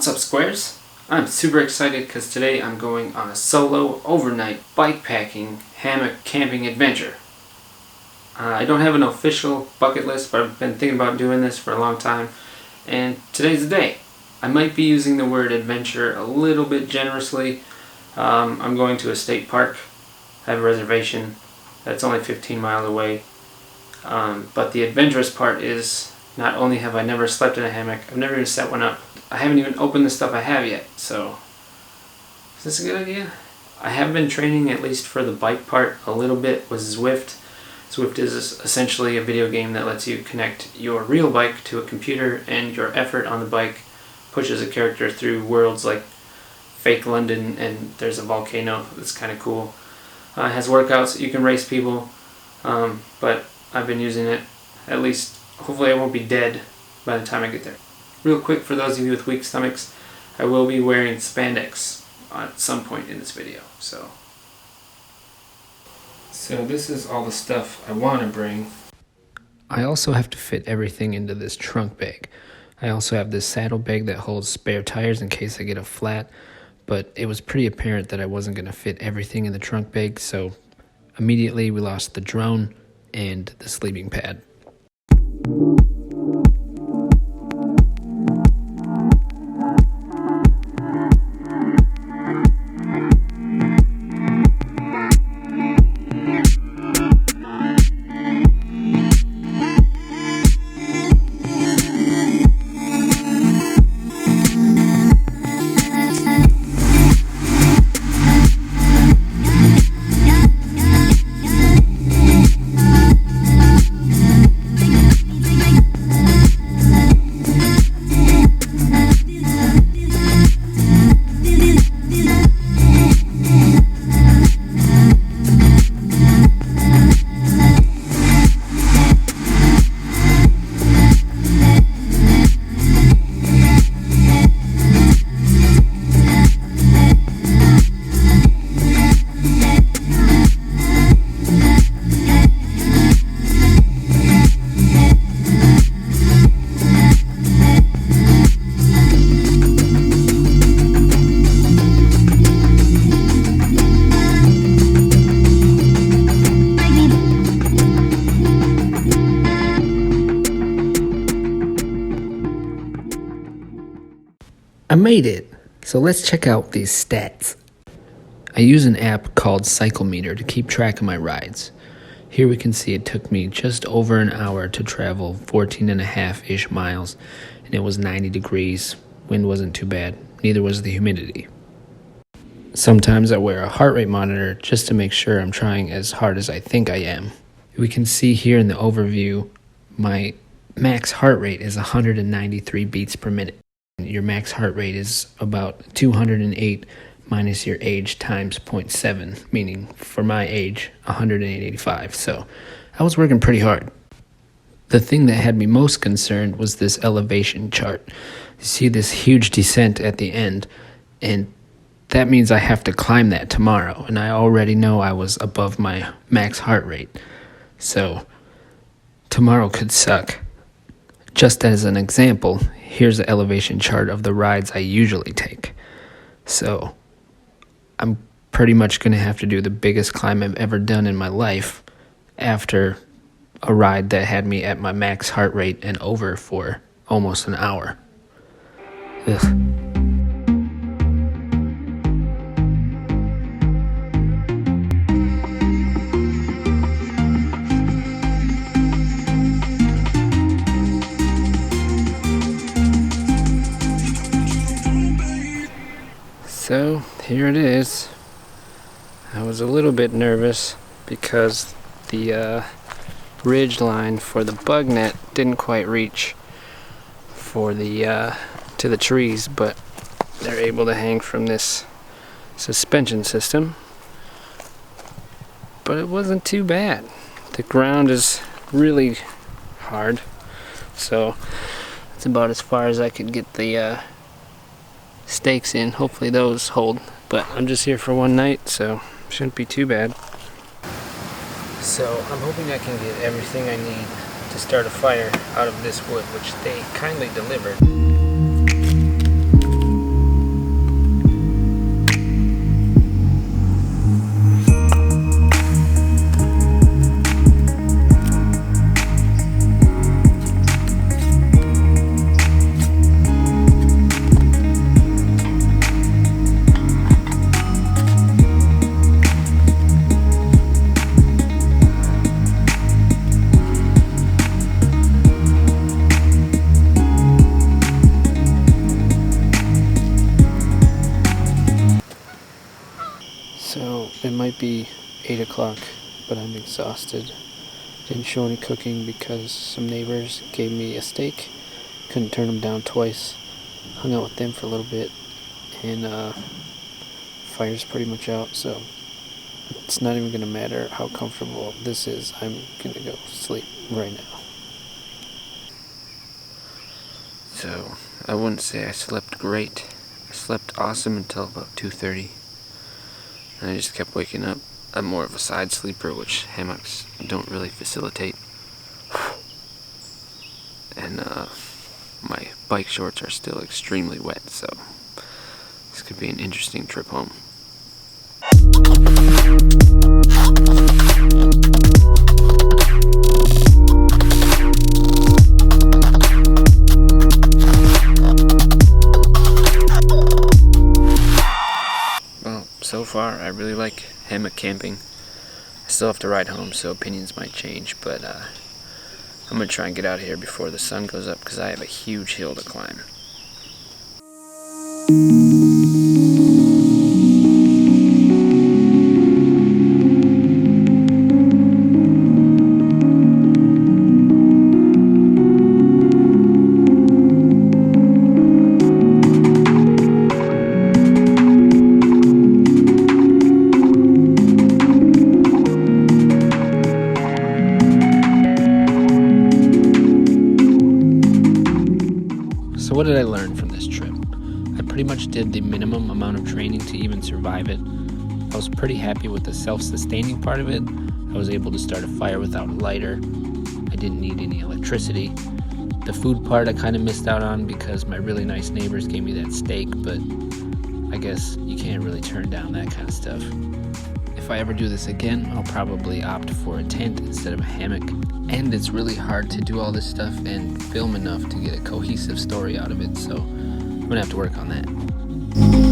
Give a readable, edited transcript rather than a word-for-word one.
What's up, squares? I'm super excited because today I'm going on a solo overnight bikepacking hammock camping adventure. I don't have an official bucket list, but I've been thinking about doing this for a long time, and today's the day. I might be using the word adventure a little bit generously. I'm going to a state park. I have a reservation that's only 15 miles away. But the adventurous part is not only have I never slept in a hammock, I've never even set one up. I haven't even opened the stuff I have yet, so is this a good idea? I have been training, at least for the bike part, a little bit with Zwift. Zwift is essentially a video game that lets you connect your real bike to a computer, and your effort on the bike pushes a character through worlds like fake London, and there's a volcano that's kind of cool. It has workouts, you can race people, but I've been using it. At least, hopefully I won't be dead by the time I get there. Real quick, for those of you with weak stomachs, I will be wearing spandex at some point in this video. So this is all the stuff I want to bring. I also have to fit everything into this trunk bag. I also have this saddle bag that holds spare tires in case I get a flat, but it was pretty apparent that I wasn't going to fit everything in the trunk bag, so immediately we lost the drone and the sleeping pad. I made it! So let's check out these stats. I use an app called Cyclemeter to keep track of my rides. Here we can see it took me just over an hour to travel 14.5-ish miles, and it was 90 degrees. Wind wasn't too bad, neither was the humidity. Sometimes I wear a heart rate monitor just to make sure I'm trying as hard as I think I am. We can see here in the overview, my max heart rate is 193 beats per minute. Your max heart rate is about 208 minus your age times 0.7, meaning for my age, 185. So I was working pretty hard. The thing that had me most concerned was this elevation chart. You see this huge descent at the end, and that means I have to climb that tomorrow, and I already know I was above my max heart rate. So tomorrow could suck. Just as an example, here's the elevation chart of the rides I usually take. So I'm pretty much going to have to do the biggest climb I've ever done in my life after a ride that had me at my max heart rate and over for almost an hour. Ugh. So here it is. I was a little bit nervous because the ridge line for the bug net didn't quite reach for the to the trees, but they're able to hang from this suspension system. But it wasn't too bad. The ground is really hard, so it's about as far as I could get the stakes in. Hopefully those hold, but I'm just here for one night, so shouldn't be too bad. So I'm hoping I can get everything I need to start a fire out of this wood, which they kindly delivered. It might be 8 o'clock, but I'm exhausted. Didn't show any cooking because some neighbors gave me a steak. Couldn't turn them down twice. Hung out with them for a little bit, and fire's pretty much out, so it's not even going to matter how comfortable this is. I'm going to go sleep right now. So, I wouldn't say I slept great. I slept awesome until about 2:30. And I just kept waking up. I'm more of a side sleeper, which hammocks don't really facilitate. And my bike shorts are still extremely wet, so this could be an interesting trip home. Well, so far I really like hammock camping. I still have to ride home, so opinions might change, but I'm going to try and get out of here before the sun goes up because I have a huge hill to climb. So what did I learn from this trip? I pretty much did the minimum amount of training to even survive it. I was pretty happy with the self-sustaining part of it. I was able to start a fire without a lighter. I didn't need any electricity. The food part I kind of missed out on because my really nice neighbors gave me that steak, but I guess you can't really turn down that kind of stuff. If I ever do this again, I'll probably opt for a tent instead of a hammock. And it's really hard to do all this stuff and film enough to get a cohesive story out of it, so I'm gonna have to work on that.